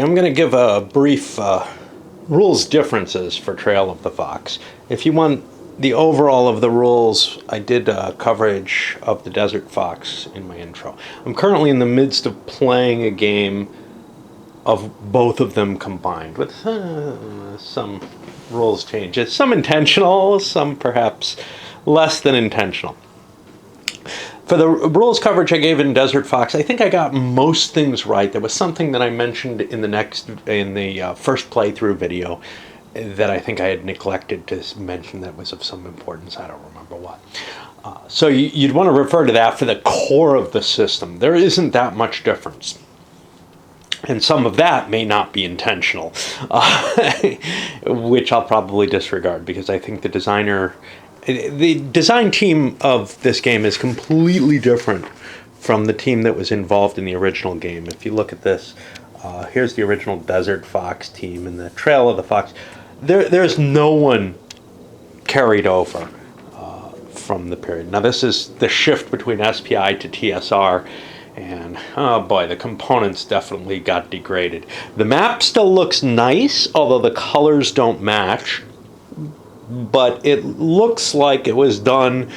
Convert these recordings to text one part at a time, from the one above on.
I'm going to give a brief rules differences for Trail of the Fox. If you want the overall of the rules, I did coverage of the Desert Fox in my intro. I'm currently in the midst of playing a game of both of them combined with some rules changes. Some intentional, some perhaps less than intentional. For the rules coverage I gave in Desert Fox, I think I got most things right. There was something that I mentioned in the first playthrough video that I think I had neglected to mention that was of some importance. I don't remember what. So you'd want to refer to that for the core of the system. There isn't that much difference. And some of that may not be intentional, which I'll probably disregard because I think the design team of this game is completely different from the team that was involved in the original game. If you look at this, here's the original Desert Fox team and the Trail of the Fox. There's no one carried over from the period. Now this is the shift between SPI to TSR, and oh boy, the components definitely got degraded. The map still looks nice, although the colors don't match. But it looks like it was done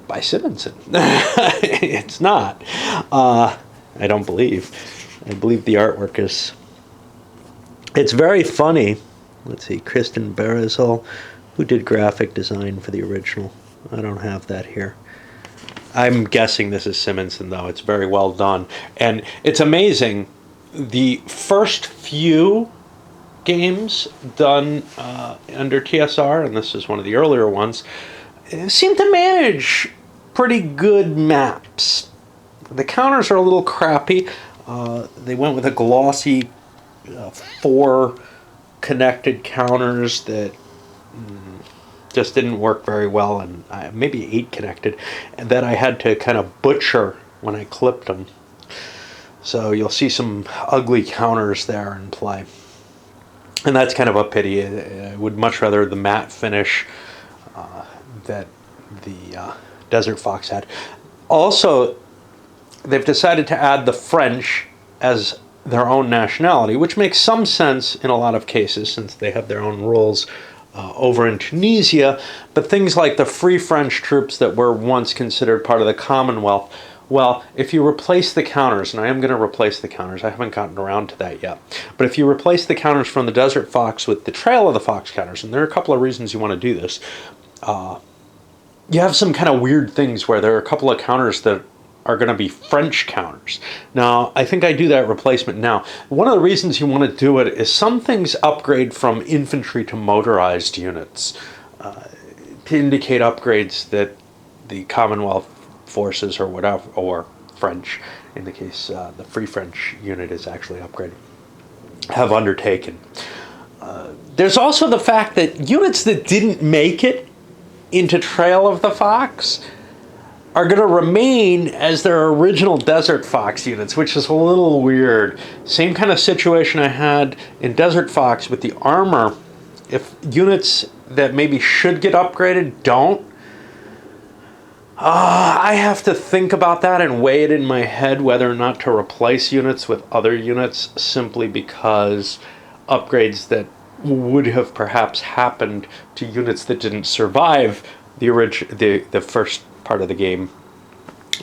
by Simonson. It's not. I don't believe. I believe the artwork is... It's very funny. Let's see, Kristen Barazil, who did graphic design for the original. I don't have that here. I'm guessing this is Simonson, though. It's very well done. And it's amazing. The first few games done under TSR, and this is one of the earlier ones, seem to manage pretty good maps. The counters are a little crappy. They went with a glossy 4 connected counters that just didn't work very well, and maybe 8 connected, and that I had to kind of butcher when I clipped them. So you'll see some ugly counters there in play. And that's kind of a pity. I would much rather the matte finish that the Desert Fox had. Also, they've decided to add the French as their own nationality, which makes some sense in a lot of cases since they have their own rules over in Tunisia. But things like the Free French troops that were once considered part of the Commonwealth, well, if you replace the counters, and I am going to replace the counters, I haven't gotten around to that yet, but if you replace the counters from the Desert Fox with the Trail of the Fox counters, and there are a couple of reasons you want to do this, you have some kind of weird things where there are a couple of counters that are going to be French counters. Now, I think I do that replacement now. One of the reasons you want to do it is some things upgrade from infantry to motorized units to indicate upgrades that the Commonwealth forces or whatever, or French, in the case the Free French unit is actually upgraded, have undertaken. There's also the fact that units that didn't make it into Trail of the Fox are going to remain as their original Desert Fox units, which is a little weird. Same kind of situation I had in Desert Fox with the armor. If units that maybe should get upgraded don't, I have to think about that and weigh it in my head whether or not to replace units with other units simply because upgrades that would have perhaps happened to units that didn't survive the first part of the game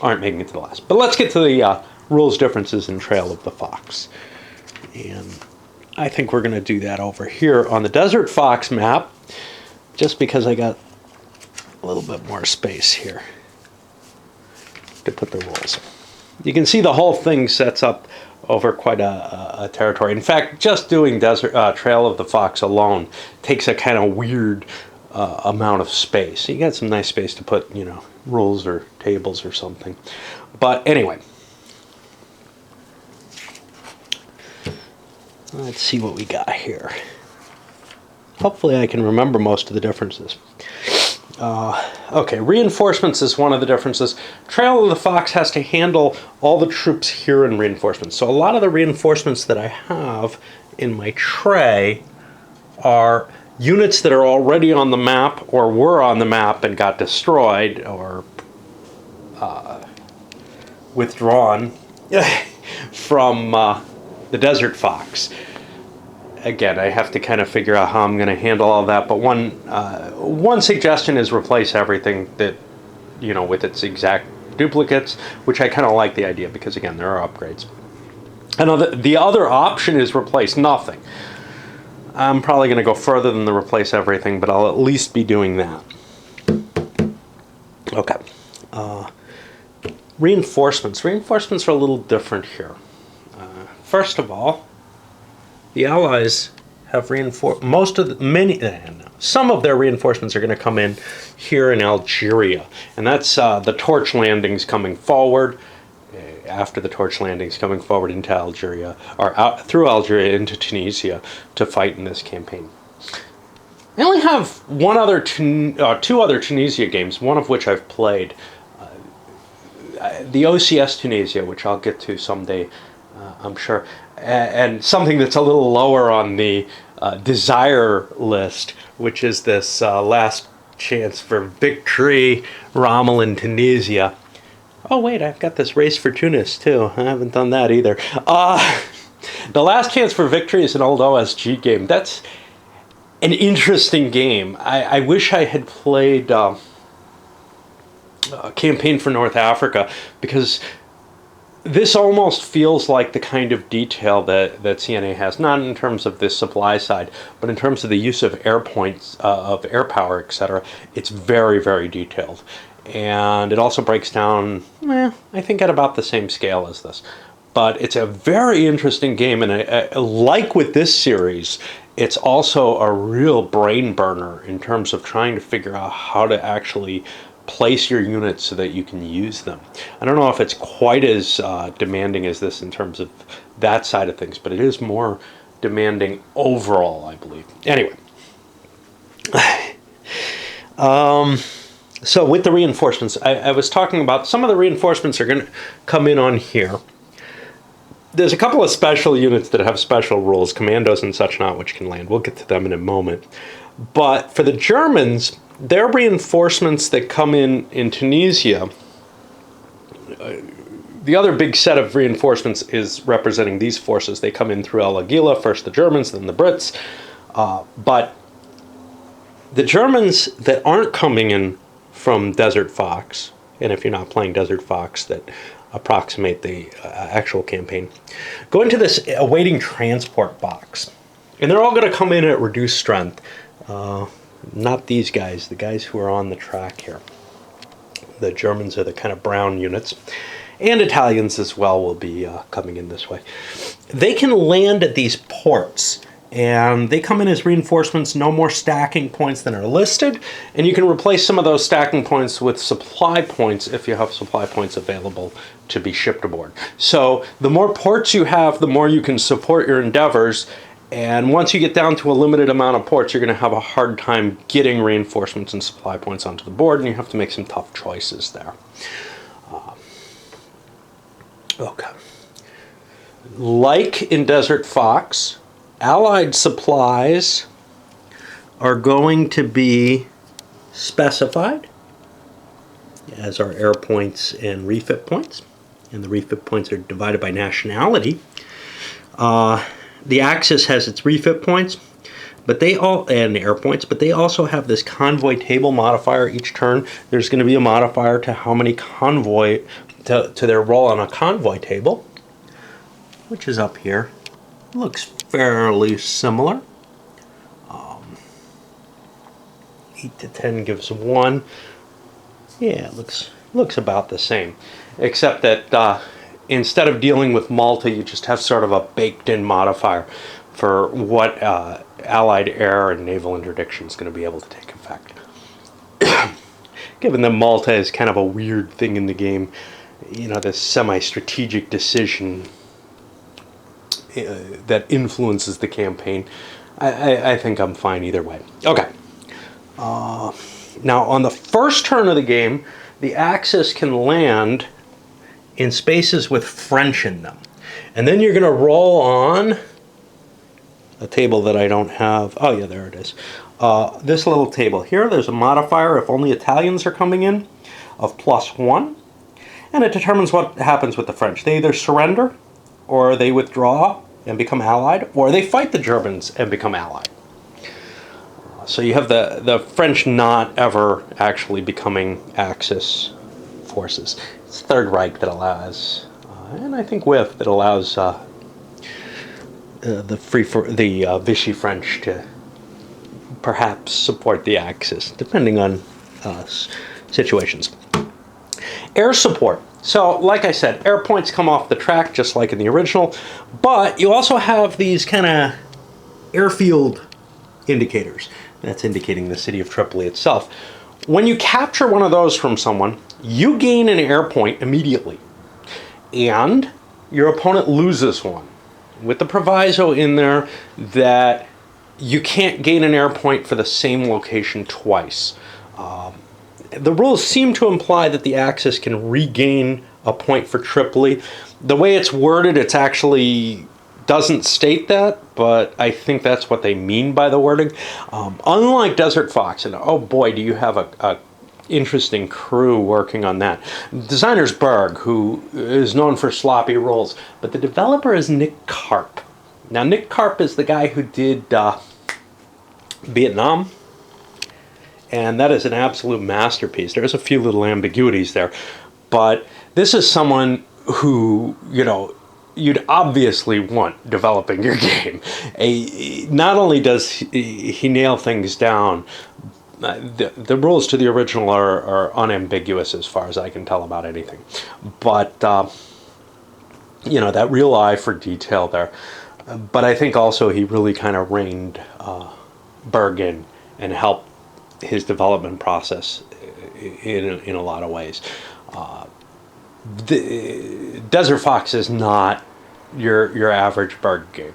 aren't making it to the last. But let's get to the rules differences in Trail of the Fox. And I think we're going to do that over here on the Desert Fox map, just because I got a little bit more space here to put the rules. You can see the whole thing sets up over quite a territory. In fact, just doing Trail of the Fox alone takes a kind of weird amount of space. So you got some nice space to put, rules or tables or something. But anyway, let's see what we got here. Hopefully I can remember most of the differences. Okay, reinforcements is one of the differences. Trail of the Fox has to handle all the troops here in reinforcements. So a lot of the reinforcements that I have in my tray are units that are already on the map or were on the map and got destroyed or withdrawn from the Desert Fox. Again, I have to kind of figure out how I'm going to handle all that. But one suggestion is replace everything that, with its exact duplicates, which I kind of like the idea because, again, there are upgrades. And the other option is replace nothing. I'm probably going to go further than the replace everything, but I'll at least be doing that. Okay. Reinforcements. Reinforcements are a little different here. First of all, the Allies have reinforced some of their reinforcements are going to come in here in Algeria, and that's the torch landings coming forward. After the torch landings coming forward into Algeria, or out through Algeria into Tunisia to fight in this campaign. I only have two other Tunisia games, one of which I've played. The OCS Tunisia, which I'll get to someday, I'm sure, and something that's a little lower on the desire list, which is this last chance for victory, Rommel in Tunisia. Oh wait, I've got this Race for Tunis too. I haven't done that either. The Last Chance for Victory is an old OSG game. That's an interesting game. I wish I had played a Campaign for North Africa, because this almost feels like the kind of detail that CNA has, not in terms of the supply side, but in terms of the use of air points, of air power, etc. It's very, very detailed. And it also breaks down, I think, at about the same scale as this. But it's a very interesting game, and like with this series, it's also a real brain burner in terms of trying to figure out how to actually place your units so that you can use them. I don't know if it's quite as demanding as this in terms of that side of things, but it is more demanding overall, I believe. Anyway. So with the reinforcements, I was talking about some of the reinforcements are going to come in on here. There's a couple of special units that have special rules, commandos and such not, which can land. We'll get to them in a moment. But for the Germans, their reinforcements that come in Tunisia, the other big set of reinforcements is representing these forces. They come in through El Agheila, first the Germans, then the Brits. But the Germans that aren't coming in from Desert Fox, and if you're not playing Desert Fox that approximate the actual campaign, go into this awaiting transport box. And they're all going to come in at reduced strength. Not these guys, the guys who are on the track here. The Germans are the kind of brown units. And Italians as well will be coming in this way. They can land at these ports, and they come in as reinforcements, no more stacking points than are listed, and you can replace some of those stacking points with supply points if you have supply points available to be shipped aboard. So the more ports you have, the more you can support your endeavors, and once you get down to a limited amount of ports, you're going to have a hard time getting reinforcements and supply points onto the board, and you have to make some tough choices there. Okay. Like in Desert Fox, Allied supplies are going to be specified, as are air points and refit points. And the refit points are divided by nationality. The Axis has its refit points, but they all, and air points, but they also have this convoy table modifier each turn. There's going to be a modifier to how many convoy, to their role on a convoy table, which is up here. Looks fairly similar. 8 to 10 gives 1. Yeah, it looks about the same, except that instead of dealing with Malta, you just have sort of a baked-in modifier for what Allied air and naval interdiction is going to be able to take effect. Given that Malta is kind of a weird thing in the game, you know, this semi-strategic decision that influences the campaign, I think I'm fine either way. Okay. Now, on the first turn of the game, the Axis can land in spaces with French in them. And then you're going to roll on a table that I don't have. Oh, yeah, there it is. This little table here, there's a modifier if only Italians are coming in of +1. And it determines what happens with the French. They either surrender or they withdraw and become allied, or they fight the Germans and become allied. So you have the French not ever actually becoming Axis forces. It's Third Reich that allows, and I think WIF that allows the Vichy French to perhaps support the Axis, depending on situations. Air support. So, like I said, air points come off the track just like in the original, but you also have these kind of airfield indicators. That's indicating the city of Tripoli itself. When you capture one of those from someone, you gain an air point immediately, and your opponent loses one, with the proviso in there that you can't gain an air point for the same location twice. The rules seem to imply that the Axis can regain a point for Tripoli. The way it's worded, it's actually doesn't state that, but I think that's what they mean by the wording. Unlike Desert Fox, and oh boy, do you have a interesting crew working on that. Designer's Berg, who is known for sloppy rolls, but the developer is Nick Karp. Now, Nick Karp is the guy who did Vietnam, and that is an absolute masterpiece. There's a few little ambiguities there, but this is someone who, you know, you'd obviously want developing your game. Not only does he nail things down, the rules to the original are unambiguous as far as I can tell about anything. But, you know, that real eye for detail there. But I think also he really kind of reined Berg in and helped his development process in a lot of ways. The Desert Fox is not your average Berg game.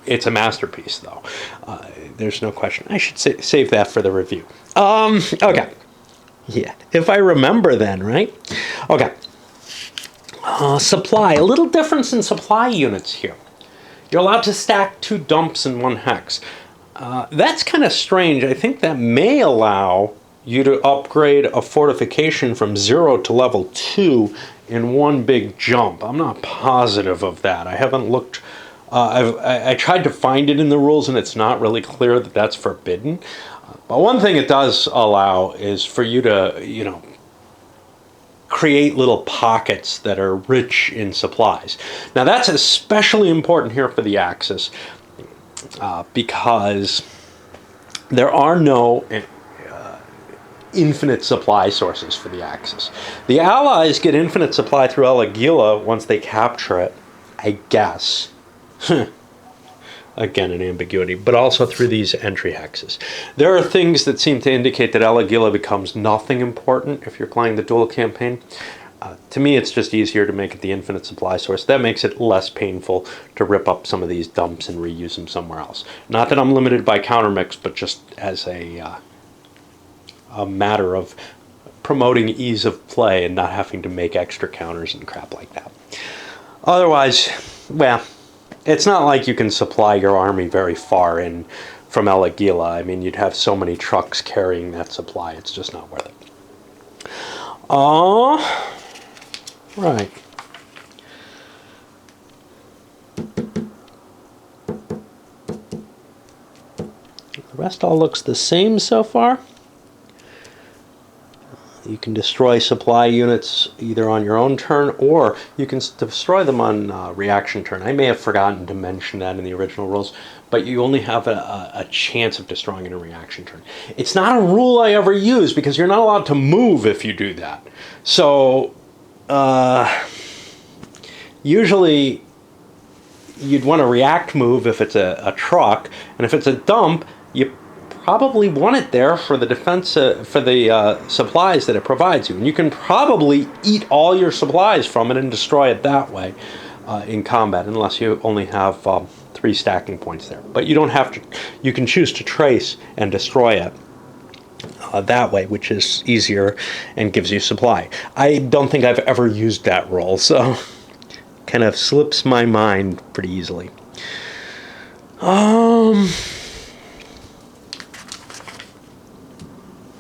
It's a masterpiece, though. There's no question. I should save that for the review. Okay. Yeah, if I remember then, right? Okay. Supply. A little difference in supply units here. You're allowed to stack 2 dumps in 1 hex. That's kind of strange. I think that may allow you to upgrade a fortification from 0 to level 2 in one big jump. I'm not positive of that. I haven't looked. I tried to find it in the rules, and it's not really clear that that's forbidden. But one thing it does allow is for you to, you know, create little pockets that are rich in supplies. Now that's especially important here for the Axis because there are no infinite supply sources for the Axis. The Allies get infinite supply through El Agila once they capture it, I guess. Again, an ambiguity, but also through these entry hexes. There are things that seem to indicate that El Agila becomes nothing important if you're playing the dual campaign. To me, it's just easier to make it the infinite supply source. That makes it less painful to rip up some of these dumps and reuse them somewhere else. Not that I'm limited by countermix, but just as a matter of promoting ease of play and not having to make extra counters and crap like that. Otherwise, well, it's not like you can supply your army very far in from El Agila. I mean, you'd have so many trucks carrying that supply. It's just not worth it. Right. The rest all looks the same so far. You can destroy supply units either on your own turn, or you can destroy them on reaction turn. I may have forgotten to mention that in the original rules, but you only have a chance of destroying in a reaction turn. It's not a rule I ever use because you're not allowed to move if you do that. So usually you'd want a react move if it's a truck, and if it's a dump, you probably want it there for the defense, for the supplies that it provides you. And you can probably eat all your supplies from it and destroy it that way in combat, unless you only have 3 stacking points there. But you don't have to, you can choose to trace and destroy it that way, which is easier and gives you supply. I don't think I've ever used that role, so kind of slips my mind pretty easily.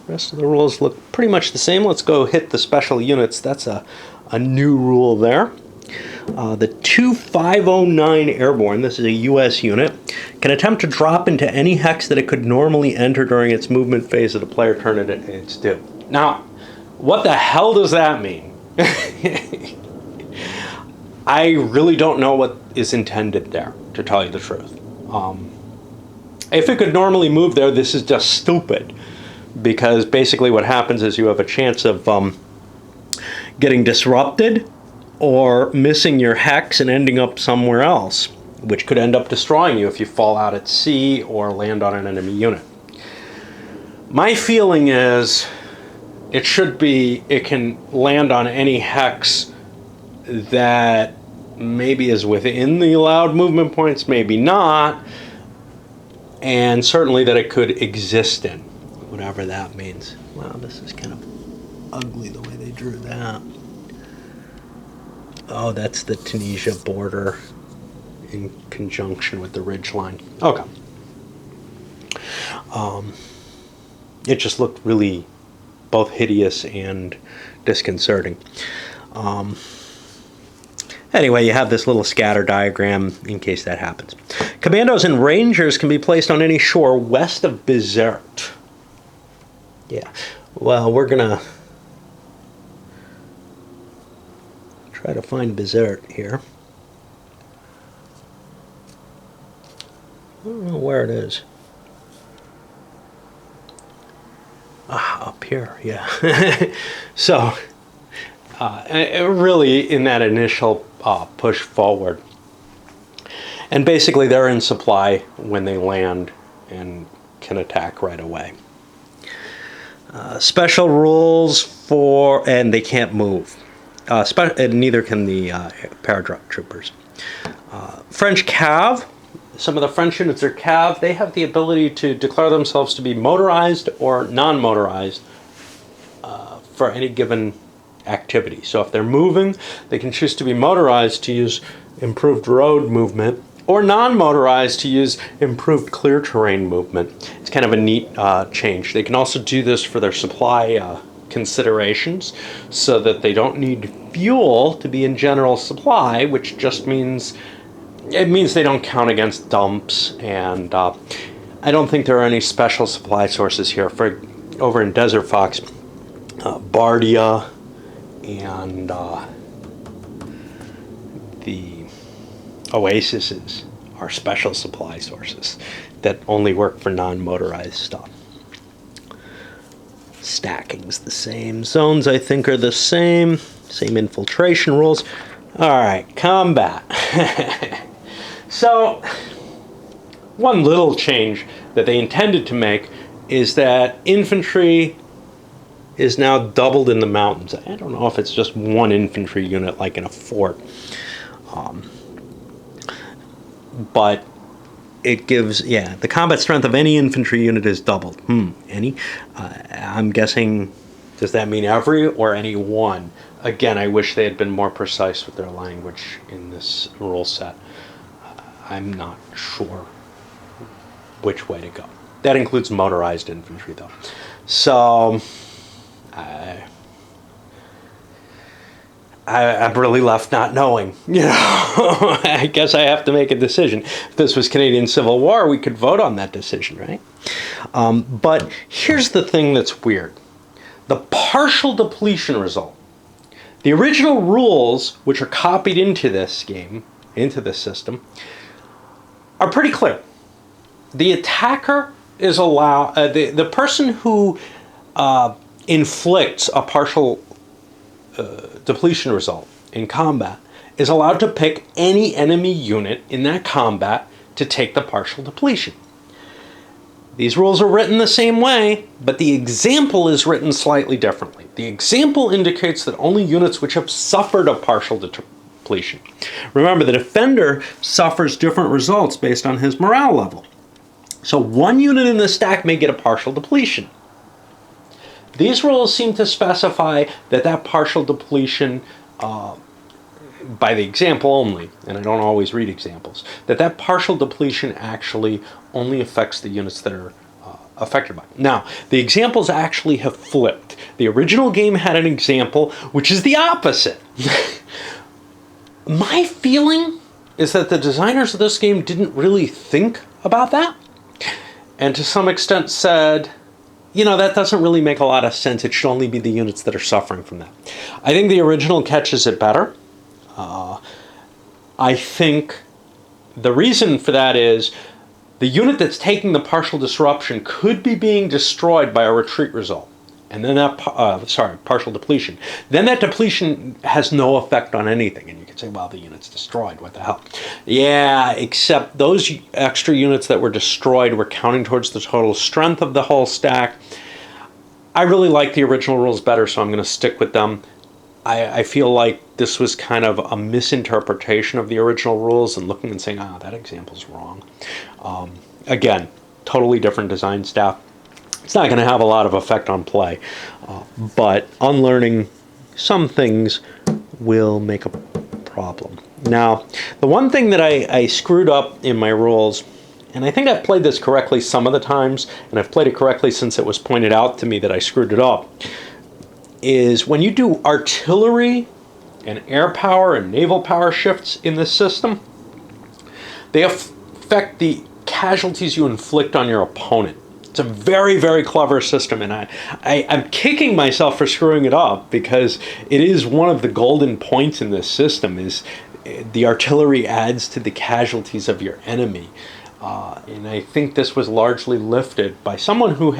Rest of the rules look pretty much the same. Let's go hit the special units. That's a new rule there. The 2509 Airborne, this is a U.S. unit, can attempt to drop into any hex that it could normally enter during its movement phase of the player turn at its due. Now, what the hell does that mean? I really don't know what is intended there, to tell you the truth. If it could normally move there, this is just stupid. Because basically what happens is you have a chance of getting disrupted or missing your hex and ending up somewhere else, which could end up destroying you if you fall out at sea or land on an enemy unit. My feeling is it can land on any hex that maybe is within the allowed movement points, maybe not, and certainly that it could exist in, whatever that means. Wow, this is kind of ugly the way they drew that. Oh, that's the Tunisia border in conjunction with the ridgeline. Okay. It just looked really both hideous and disconcerting. Anyway, you have this little scatter diagram in case that happens. Commandos and Rangers can be placed on any shore west of Bizerte. Yeah, well, we're going to try to find Bizerte here. I don't know where it is. Up here, yeah. So, really in that initial push forward. And basically they're in supply when they land and can attack right away. Special rules for, and they can't move. And neither can the paratroopers. French Cav, some of the French units are Cav. They have the ability to declare themselves to be motorized or non-motorized for any given activity. So if they're moving, they can choose to be motorized to use improved road movement, or non-motorized to use improved clear terrain movement. It's kind of a neat change. They can also do this for their supply considerations, so that they don't need fuel to be in general supply, which just means they don't count against dumps. And I don't think there are any special supply sources here. For over in Desert Fox, Bardia and the Oases are special supply sources that only work for non-motorized stuff. Stacking's the same. Zones, I think, are the same. Same infiltration rules. Alright, combat. So, one little change that they intended to make is that infantry is now doubled in the mountains. I don't know if it's just one infantry unit like in a fort. But it gives, yeah, the combat strength of any infantry unit is doubled. Any? I'm guessing, does that mean every or any one? Again, I wish they had been more precise with their language in this rule set. I'm not sure which way to go. That includes motorized infantry, though. So, I'm really left not knowing. You know, I guess I have to make a decision. If this was Canadian Civil War, we could vote on that decision, right? But here's the thing that's weird. The partial depletion result. The original rules, which are copied into this game, into this system, are pretty clear. The attacker is allowed, the person who inflicts a partial depletion result in combat is allowed to pick any enemy unit in that combat to take the partial depletion. These rules are written the same way, but the example is written slightly differently. The example indicates that only units which have suffered a partial depletion. Remember, the defender suffers different results based on his morale level. So one unit in the stack may get a partial depletion. These rules seem to specify that that partial depletion, by the example only, and I don't always read examples, that partial depletion actually only affects the units that are affected by it. Now, the examples actually have flipped. The original game had an example which is the opposite. My feeling is that the designers of this game didn't really think about that, and to some extent said, that doesn't really make a lot of sense. It should only be the units that are suffering from that. I think the original catches it better. I think the reason for that is the unit that's taking the partial disruption could be being destroyed by a retreat result. And then partial depletion. Then that depletion has no effect on anything. And you can say, well, the unit's destroyed. What the hell? Yeah, except those extra units that were destroyed were counting towards the total strength of the whole stack. I really like the original rules better, so I'm going to stick with them. I feel like this was kind of a misinterpretation of the original rules and looking and saying, that example's wrong. Again, totally different design staff. It's not going to have a lot of effect on play, but unlearning some things will make a problem. Now, the one thing that I screwed up in my rules, and I think I've played this correctly some of the times, and I've played it correctly since it was pointed out to me that I screwed it up, is when you do artillery and air power and naval power shifts in this system, they affect the casualties you inflict on your opponent. It's a very, very clever system, and I'm kicking myself for screwing it up because it is one of the golden points in this system is the artillery adds to the casualties of your enemy. And I think this was largely lifted by someone who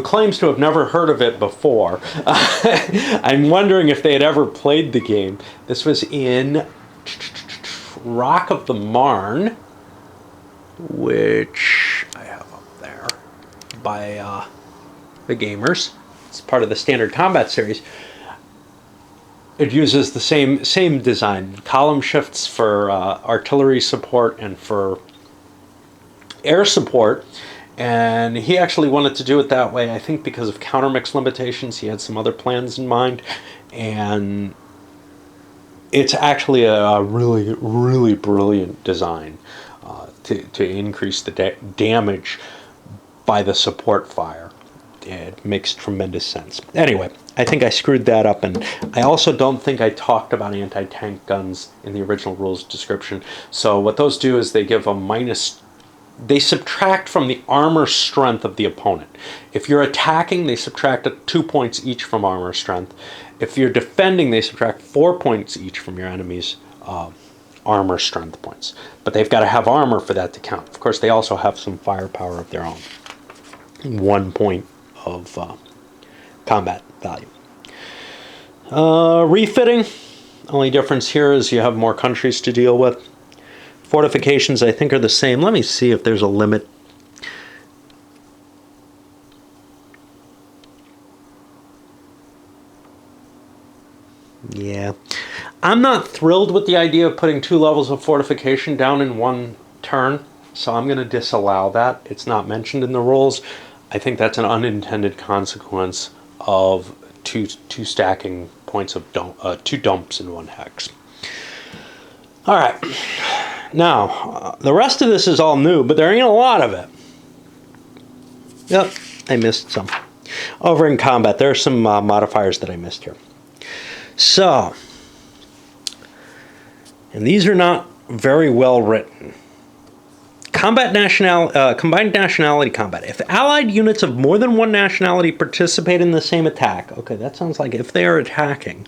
claims to have never heard of it before. I'm wondering if they had ever played the game. This was in Rock of the Marne, which I have up there by the gamers. It's part of the Standard Combat series. It uses the same design. Column shifts for artillery support and for air support. And he actually wanted to do it that way, I think because of countermix limitations. He had some other plans in mind. And it's actually a really, really brilliant design to increase the damage by the support fire. It makes tremendous sense. Anyway, I think I screwed that up, and I also don't think I talked about anti-tank guns in the original rules description. So what those do is they give they subtract from the armor strength of the opponent. If you're attacking, they subtract 2 points each from armor strength. If you're defending, they subtract 4 points each from your enemy's armor strength points. But they've got to have armor for that to count. Of course, they also have some firepower of their own. 1 point of combat value. Refitting. Only difference here is you have more countries to deal with. Fortifications, I think, are the same. Let me see if there's a limit. Yeah. I'm not thrilled with the idea of putting 2 levels of fortification down in one turn, so I'm going to disallow that. It's not mentioned in the rules. I think that's an unintended consequence of two stacking points of 2 dumps in 1 hex. All right. Now, the rest of this is all new, but there ain't a lot of it. Yep, I missed some. Over in combat, there are some modifiers that I missed here. So, and these are not very well written. Combined nationality combat. If allied units of more than 1 nationality participate in the same attack, okay, that sounds like if they are attacking,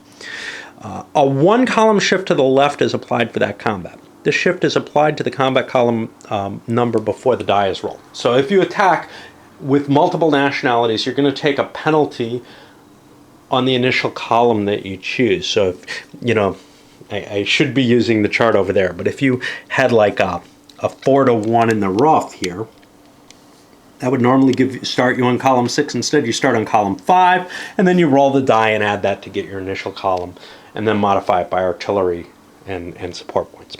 a 1 column shift to the left is applied for that combat. This shift is applied to the combat column number before the die is rolled. So if you attack with multiple nationalities, you're going to take a penalty on the initial column that you choose. So, I should be using the chart over there, but if you had like a 4-to-1 in the rough here, that would normally start you on column 6. Instead, you start on column 5, and then you roll the die and add that to get your initial column, and then modify it by artillery and support points.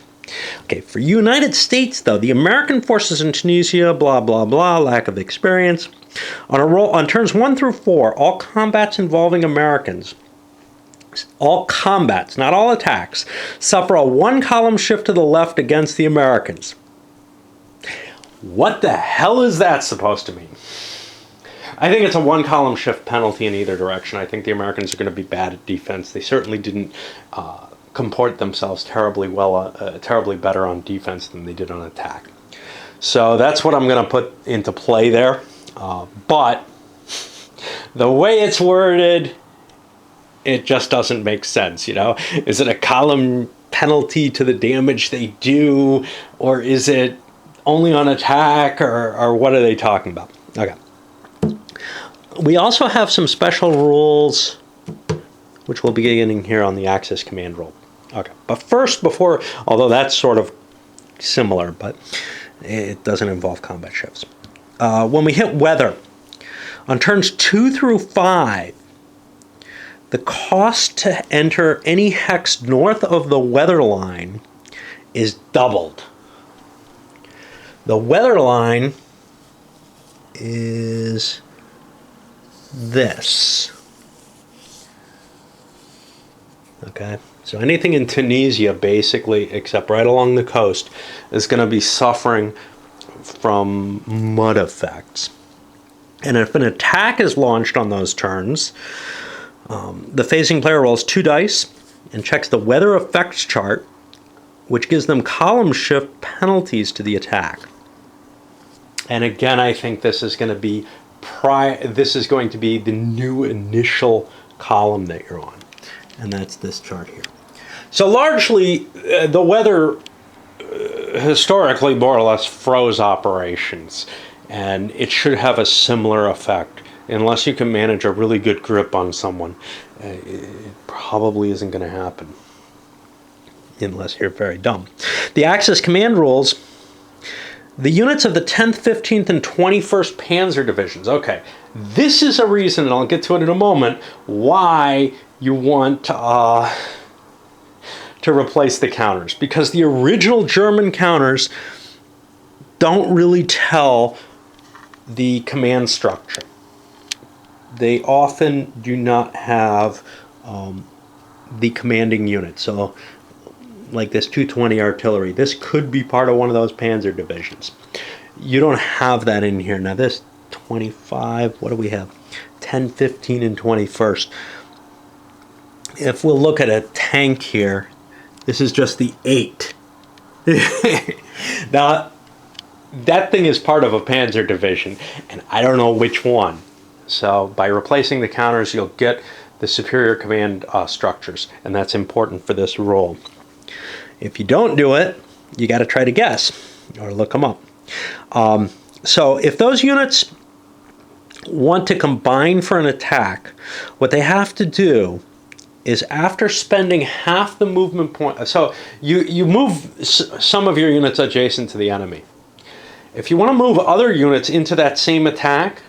Okay, for United States, though, the American forces in Tunisia, blah, blah, blah, lack of experience. On turns 1 through 4, all combats involving Americans, all combats, not all attacks, suffer a 1 column shift to the left against the Americans. What the hell is that supposed to mean? I think it's a 1 column shift penalty in either direction. I think the Americans are going to be bad at defense. They certainly didn't comport themselves terribly better on defense than they did on attack. So that's what I'm going to put into play there. But the way it's worded, it just doesn't make sense, you know? Is it a column penalty to the damage they do, or is it only on attack, or what are they talking about? Okay. We also have some special rules, which we'll be getting here on the Axis command rule. Okay, but first, although that's sort of similar, but it doesn't involve combat shifts. When we hit weather, on turns 2 through 5, the cost to enter any hex north of the weather line is doubled. The weather line is this. Okay, so anything in Tunisia, basically, except right along the coast, is going to be suffering from mud effects. And if an attack is launched on those turns, the phasing player rolls 2 dice and checks the weather effects chart, which gives them column shift penalties to the attack. And again, I think this is going to be the new initial column that you're on, and that's this chart here. So largely, the weather historically more or less froze operations, and it should have a similar effect. Unless you can manage a really good grip on someone, it probably isn't going to happen. Unless you're very dumb. The Axis command rules, the units of the 10th, 15th, and 21st Panzer Divisions. Okay, this is a reason, and I'll get to it in a moment, why you want to replace the counters. Because the original German counters don't really tell the command structure. They often do not have the commanding unit. So, like this 220 artillery, this could be part of one of those panzer divisions. You don't have that in here. Now this 25, what do we have? 10, 15, and 21st. If we'll look at a tank here, this is just the 8. Now, that thing is part of a panzer division, and I don't know which one. So by replacing the counters, you'll get the superior command structures, and that's important for this role. If you don't do it, you got to try to guess or look them up. So if those units want to combine for an attack, what they have to do is, after spending half the movement point, so you move some of your units adjacent to the enemy. If you want to move other units into that same attack,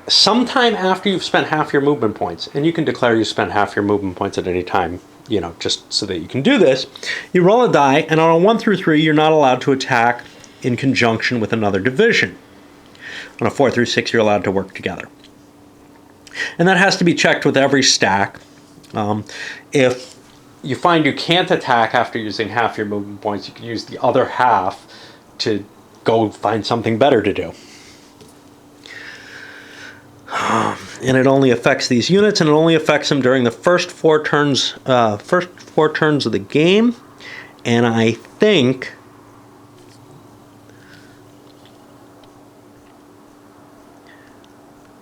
sometime after you've spent half your movement points, and you can declare you spent half your movement points at any time, you know, just so that you can do this, you roll a die, and on a 1 through 3, you're not allowed to attack in conjunction with another division. On a 4 through 6, you're allowed to work together. And that has to be checked with every stack. If you find you can't attack after using half your movement points, you can use the other half to go find something better to do. And it only affects these units, and it only affects them during the first four turns of the game. And I think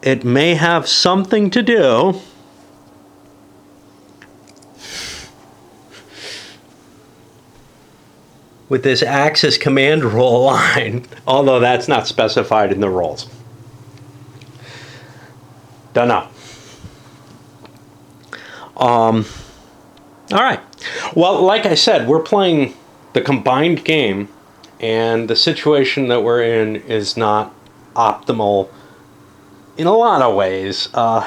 it may have something to do with this Axis command roll line, although that's not specified in the rolls. Don't know. All right. Well, like I said, we're playing the combined game, and the situation that we're in is not optimal in a lot of ways. I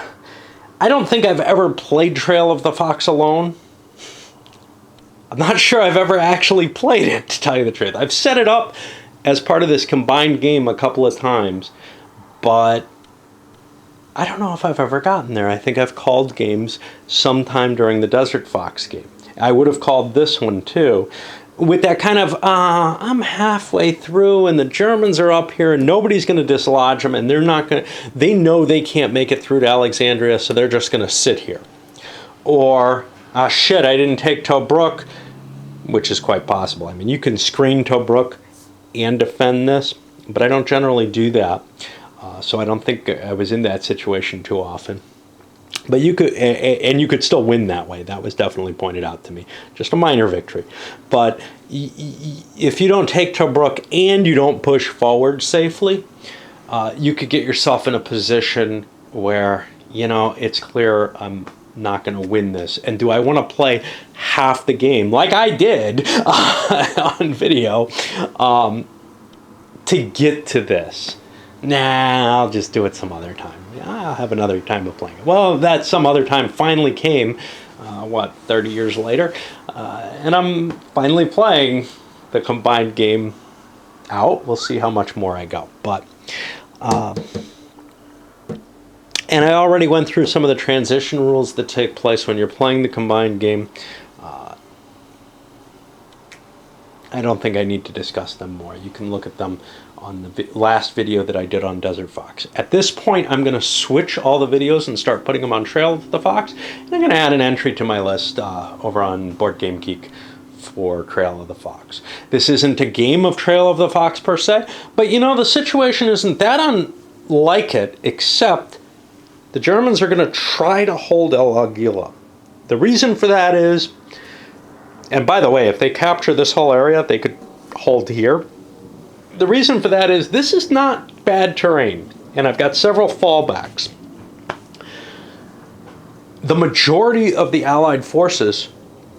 don't think I've ever played Trail of the Fox alone. I'm not sure I've ever actually played it, to tell you the truth. I've set it up as part of this combined game a couple of times, but I don't know if I've ever gotten there. I think I've called games sometime during the Desert Fox game. I would have called this one too, with that kind of, I'm halfway through and the Germans are up here and nobody's going to dislodge them, and they know they can't make it through to Alexandria, so they're just going to sit here. or, ah shit, I didn't take Tobruk, which is quite possible. I mean, you can screen Tobruk and defend this, but I don't generally do that. So I don't think I was in that situation too often. But you could, and you could still win that way. That was definitely pointed out to me. Just a minor victory. But if you don't take Tobruk and you don't push forward safely, you could get yourself in a position where, you know, it's clear I'm not going to win this. And do I want to play half the game, like I did on video, to get to this? Nah, I'll just do it some other time. I'll have another time of playing it. Well, that some other time finally came, 30 years later, and I'm finally playing the combined game out. We'll see how much more I go. But, and I already went through some of the transition rules that take place when you're playing the combined game. I don't think I need to discuss them more. You can look at them on the last video that I did on Desert Fox. At this point, I'm going to switch all the videos and start putting them on Trail of the Fox. And I'm going to add an entry to my list over on Board Game Geek for Trail of the Fox. This isn't a game of Trail of the Fox per se, but you know, the situation isn't that unlike it, except the Germans are going to try to hold El Aguila. The reason for that is, and by the way, if they capture this whole area, they could hold here. The reason for that is this is not bad terrain, and I've got several fallbacks. The majority of the Allied forces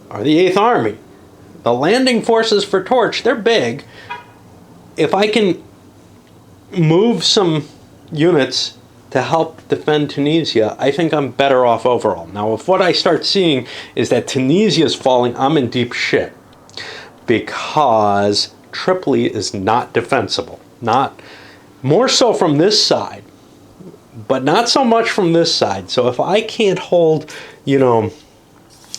are the 8th Army. The landing forces for Torch, they're big. If I can move some units to help defend Tunisia, I think I'm better off overall. Now, if what I start seeing is that Tunisia is falling, I'm in deep shit. Because Tripoli is not defensible. Not more so from this side, but not so much from this side. So if I can't hold, you know,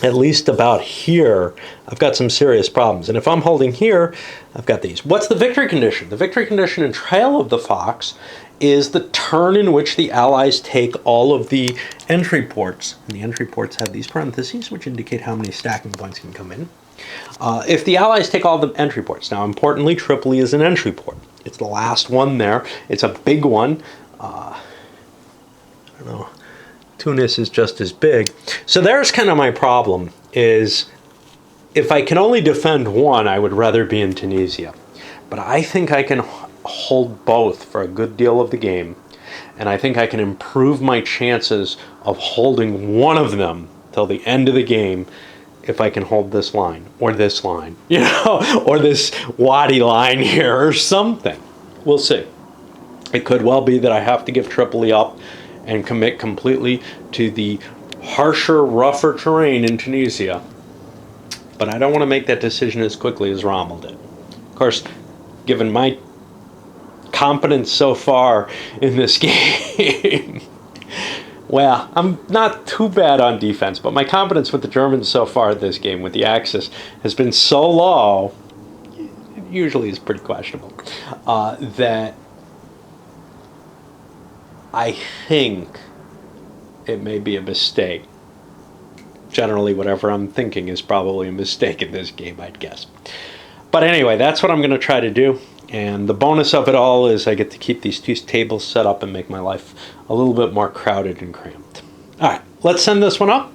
at least about here, I've got some serious problems. And if I'm holding here, I've got these. What's the victory condition? The victory condition in Trail of the Fox is the turn in which the Allies take all of the entry ports. And the entry ports have these parentheses, which indicate how many stacking points can come in. If the Allies take all the entry ports, now importantly, Tripoli is an entry port. It's the last one there. It's a big one. I don't know. Tunis is just as big. So there's kind of my problem, is if I can only defend one, I would rather be in Tunisia. But I think I can hold both for a good deal of the game. And I think I can improve my chances of holding one of them till the end of the game if I can hold this line, or this line, you know, or this Wadi line here, or something. We'll see. It could well be that I have to give Tripoli up and commit completely to the harsher, rougher terrain in Tunisia. But I don't want to make that decision as quickly as Rommel did. Of course, given my competence so far in this game, well, I'm not too bad on defense, but my competence with the Germans so far in this game with the Axis has been so low, it usually is pretty questionable, that I think it may be a mistake. Generally, whatever I'm thinking is probably a mistake in this game, I'd guess. But anyway, that's what I'm going to try to do. And the bonus of it all is I get to keep these two tables set up and make my life a little bit more crowded and cramped. All right, let's send this one up,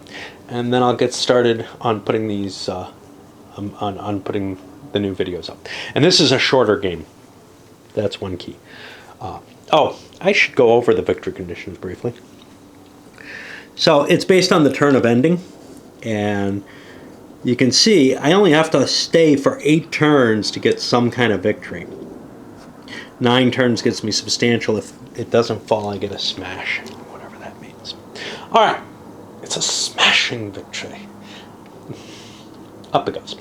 and then I'll get started on putting these on putting the new videos up. And this is a shorter game. That's one key. Oh, I should go over the victory conditions briefly. So it's based on the turn of ending, and you can see I only have to stay for 8 turns to get some kind of victory. 9 turns gets me substantial. If it doesn't fall, I get a smash, whatever that means. All right, it's a smashing victory. Up it goes.